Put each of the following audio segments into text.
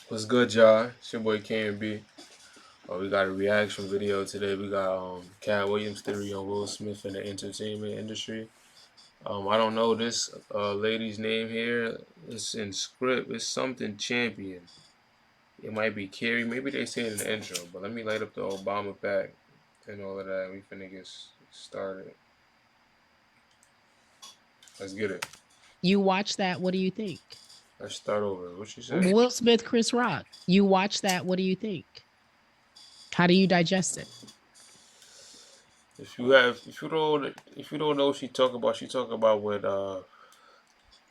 What's good, y'all? It's your boy KMB. We got a reaction video today. We got Katt Williams' theory on Will Smith in the entertainment industry. I don't know this lady's name here. It's in script. It's something champion. It might be Carrie. Maybe they say it in the intro. But let me light up the Obama pack and all of that. We finna get started. Let's get it. You watch that. What do you think? Let's start over. What you say? Will Smith, Chris Rock. You watch that. What do you think? How do you digest it? If you don't know what she talk about when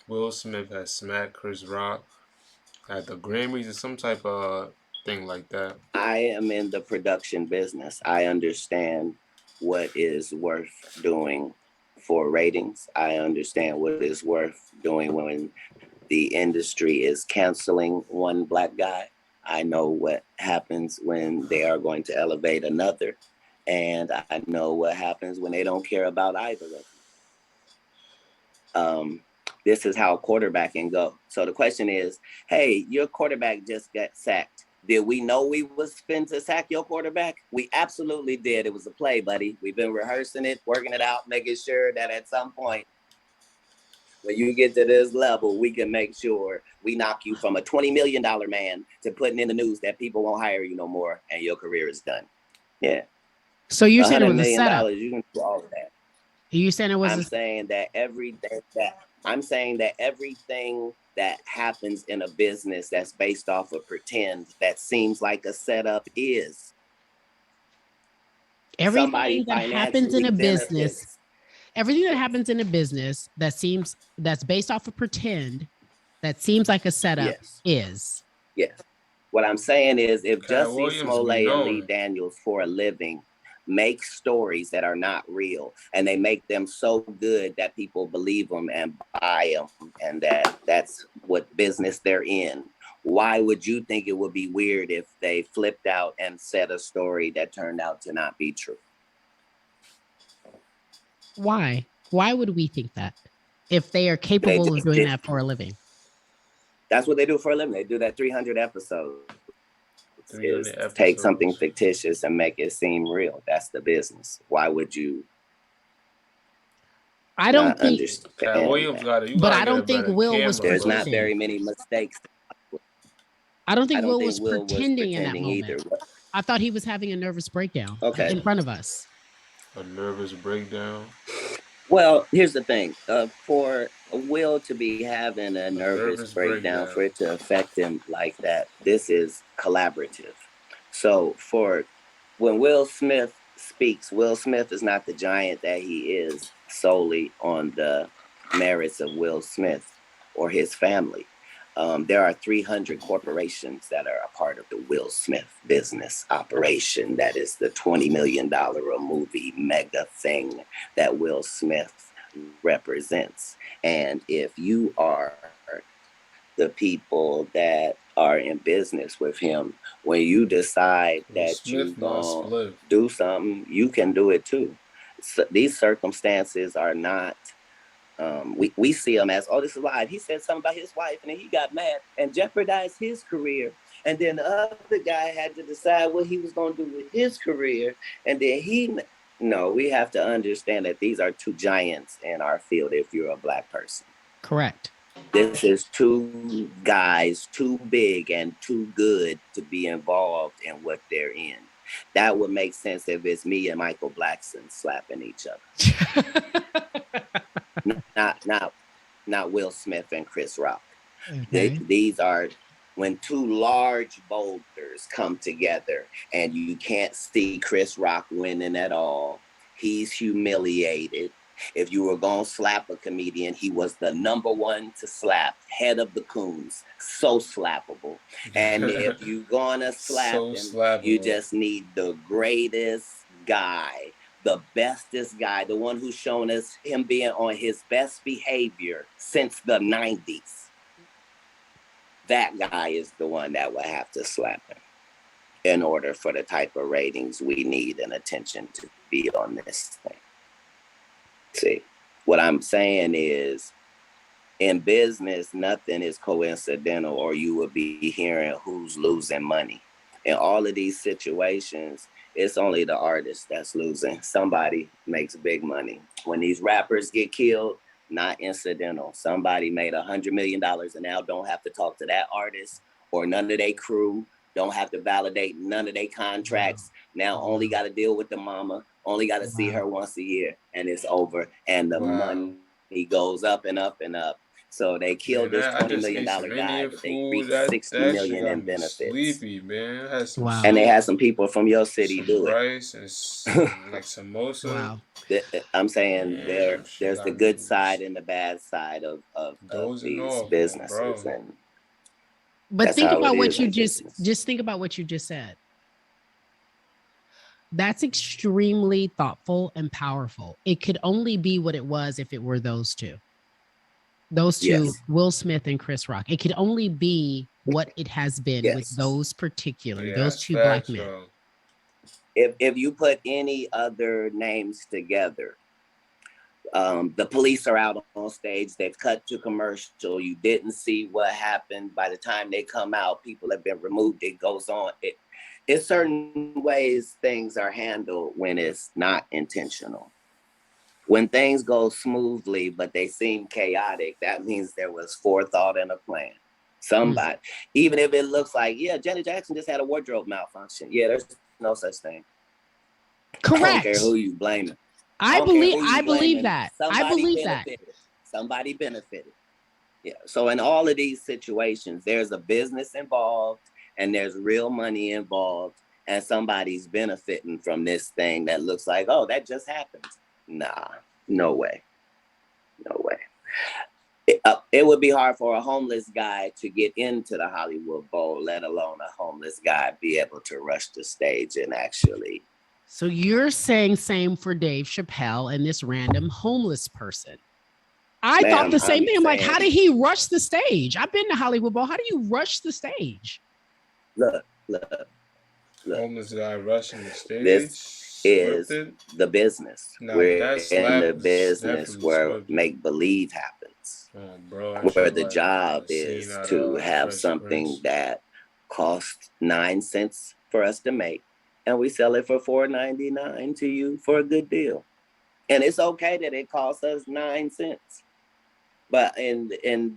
Will Smith has smacked Chris Rock at the Grammys or some type of thing like that. I am in the production business. I understand what is worth doing for ratings. I understand what is worth doing when the industry is canceling one black guy. I know what happens when they are going to elevate another. And I know what happens when they don't care about either of them. This is how quarterbacking go. So the question is, hey, your quarterback just got sacked. Did we know we was fin to sack your quarterback? We absolutely did. It was a play, buddy. We've been rehearsing it, working it out, making sure that at some point, when you get to this level, we can make sure we knock you from a $20 million man to putting in the news that people won't hire you no more and your career is done. Yeah. So you're saying it $100 was a million, setup? you can do all of that. You saying it was? I'm saying that everything that happens in a business that's based off of pretend that seems like a setup is Everything that happens in a business, everything that happens in a business that's based off of pretend that seems like a setup is. Yes. What I'm saying is, if Jussie Smollett and Lee Daniels for a living make stories that are not real and they make them so good that people believe them and buy them, and that's what business they're in, why would you think it would be weird if they flipped out and said a story that turned out to not be true? Why would we think that if they are capable of doing that for a living? That's what they do for a living. They do that 300 episodes. Is take something fictitious and make it seem real. That's the business. Why would you? I don't think. Williams got it. But I don't think Will was pretending. There's not very many mistakes. I don't think Will was pretending in that moment either. I thought he was having a nervous breakdown in front of us. A nervous breakdown. Well, here's the thing. For Will to be having a nervous breakdown, for it to affect him like that, this is collaborative. So for when Will Smith speaks, Will Smith is not the giant that he is solely on the merits of Will Smith or his family. There are 300 corporations that are a part of the Will Smith business operation. That is the $20 million a movie mega thing that Will Smith represents. And if you are the people that are in business with him, when you decide that you're going to do something, you can do it too. So these circumstances are not, we see him as, oh, this is live. He said something about his wife and then he got mad and jeopardized his career. And then the other guy had to decide what he was going to do with his career. And then no, we have to understand that these are two giants in our field if you're a black person. Correct. This is two guys too big and too good to be involved in what they're in. That would make sense if it's me and Michael Blackson slapping each other. not Will Smith and Chris Rock. Okay. These are when two large boulders come together and you can't see Chris Rock winning at all. He's humiliated. If you were going to slap a comedian, he was the number one to slap, head of the coons, so slappable. And if you're going to slap him, you just need the greatest guy, the bestest guy, the one who's shown us him being on his best behavior since the 90s. That guy is the one that will have to slap him in order for the type of ratings we need and attention to be on this thing. See, what I'm saying is In business, nothing is coincidental, or you would be hearing who's losing money. In all of these situations, it's only the artist that's losing. Somebody makes big money. When these rappers get killed, not incidental. Somebody made $100 million and now don't have to talk to that artist or none of their crew, don't have to validate none of their contracts. Now only got to deal with the mama, only got to see her once a year, and it's over. And the money goes up and up and up. So they killed this $20 million guy, but they reached $60 million in benefits. Sleepy, man. Had some and they had some people from your city some do rice it. and like samosa. Wow. I'm saying there's the good side and the bad side of these businesses, and but think about what you just think about what you just said. That's extremely thoughtful and powerful. It could only be what it was if it were those two. Those two, yes. Will Smith and Chris Rock. It could only be what it has been with those particular, those two black men. If you put any other names together, the police are out on stage, they've cut to commercial, you didn't see what happened. By the time they come out, people have been removed, it goes on. It's certain ways things are handled when it's not intentional. When things go smoothly, but they seem chaotic, that means there was forethought and a plan. Somebody, even if it looks like, Janet Jackson just had a wardrobe malfunction. Yeah, there's no such thing. Correct. I don't care who you blame. I believe that. Somebody benefited. Yeah. So in all of these situations, there's a business involved and there's real money involved, and somebody's benefiting from this thing that looks like, oh, that just happened. Nah, no way. No way. It would be hard for a homeless guy to get into the Hollywood Bowl, let alone a homeless guy be able to rush the stage and actually. So you're saying same for Dave Chappelle and this random homeless person. I thought the same thing. I'm like, how did he rush the stage? I've been to Hollywood Bowl. How do you rush the stage? Look. Homeless guy rushing the stage. This is the business. We're in the business where make believe happens. Oh, bro, where the job is to have something that costs 9 cents for us to make, and we sell it for $4.99 to you for a good deal. And it's okay that it costs us 9 cents. But in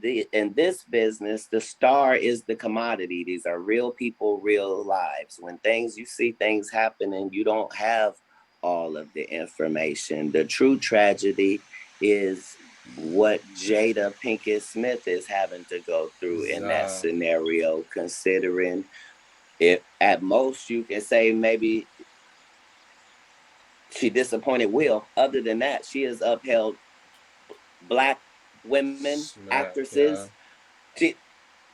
this business, the star is the commodity. These are real people, real lives. When you see things happen and you don't have all of the information, the true tragedy is what Jada Pinkett Smith is having to go through in that scenario, considering if at most you can say maybe she disappointed Will. Other than that, she has upheld Black women, actresses.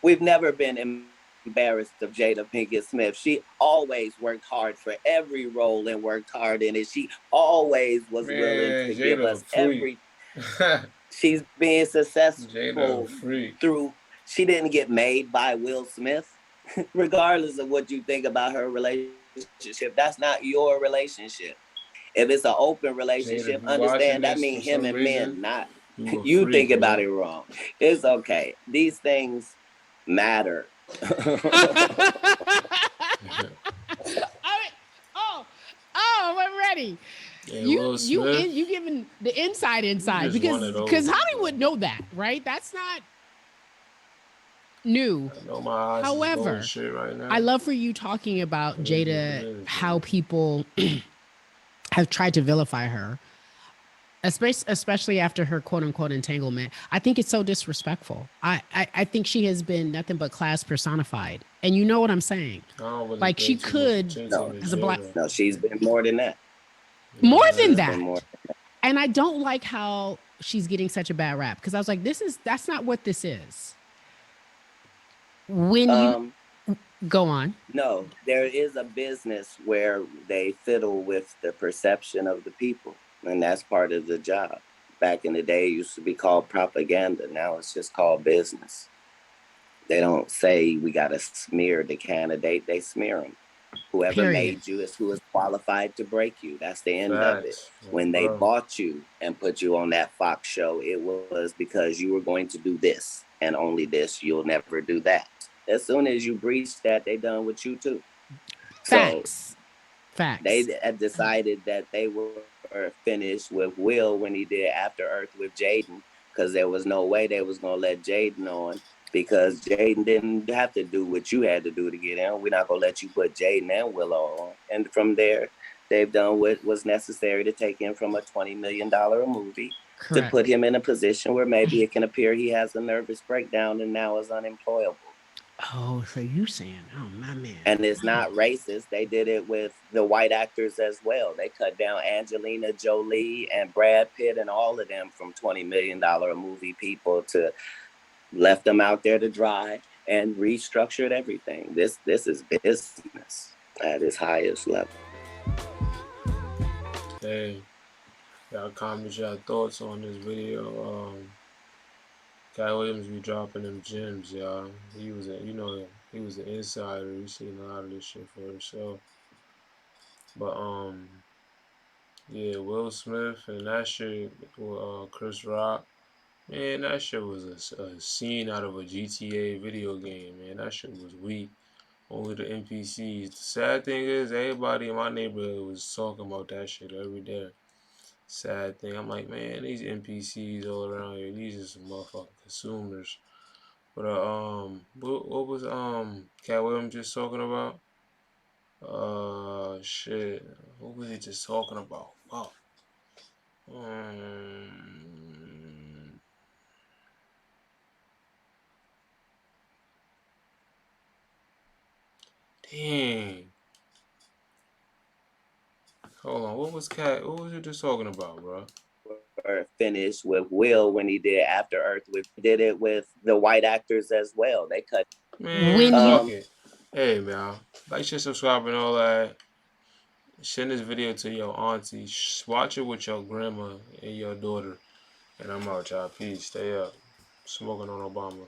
We've never been embarrassed of Jada Pinkett Smith. She always worked hard for every role and worked hard in it. She always was willing to give us every. She's being successful through. She didn't get made by Will Smith, regardless of what you think about her relationship. That's not your relationship. If it's an open relationship, understand that means him and men, not. You think about it wrong. It's okay. These things matter. I'm ready. Yeah, you giving the inside because Hollywood know that, right? That's not new. However, right now. I love for you talking about Jada, how people have tried to vilify her. Especially after her quote unquote entanglement. I think it's so disrespectful. I think she has been nothing but class personified. And you know what I'm saying? Like she could as a black. No, she's been more than that. More than that. And I don't like how she's getting such a bad rap because I was like, that's not what this is. When you go on. No, there is a business where they fiddle with the perception of the people. And that's part of the job. Back in the day, it used to be called propaganda. Now it's just called business. They don't say we got to smear the candidate. They smear them. Whoever Period. made you is who is qualified to break you. That's the end of it. When they bought you and put you on that Fox show, it was because you were going to do this and only this. You'll never do that. As soon as you breach that, they done with you too. Facts. So Facts. they had decided that they were finished with Will when he did After Earth with Jaden, because there was no way they was gonna let Jaden on, because Jaden didn't have to do what you had to do to get in. We're not gonna let you put Jaden and Willow on. And from there, they've done what was necessary to take him from a $20 million movie. Correct. To put him in a position where maybe it can appear he has a nervous breakdown and now is unemployable. Oh, so you saying, oh my man. And it's not racist. They did it with the white actors as well. They cut down Angelina Jolie and Brad Pitt and all of them from $20 million a movie people to left them out there to dry and restructured everything. This is business at its highest level. Hey, y'all comment your thoughts on this video. Katt Williams be dropping them gems, y'all. He was he was an insider. He seen a lot of this shit for himself. But yeah, Will Smith and that shit with Chris Rock. Man, that shit was a scene out of a GTA video game, man. That shit was weak. Only the NPCs. The sad thing is, everybody in my neighborhood was talking about that shit every day. Sad thing. I'm like, man, these NPCs all around here, these are some motherfucking consumers. But what was Katt Williams just talking about? Shit. What was he just talking about? Fuck. Dang. Hold on. What was you just talking about, bro? Finished with Will when he did After Earth. Did it with the white actors as well. They cut. Man, fuck it. Hey, man. Like, share, subscribe, and all that. Send this video to your auntie. Watch it with your grandma and your daughter. And I'm out, y'all. Peace. Stay up. Smoking on Obama.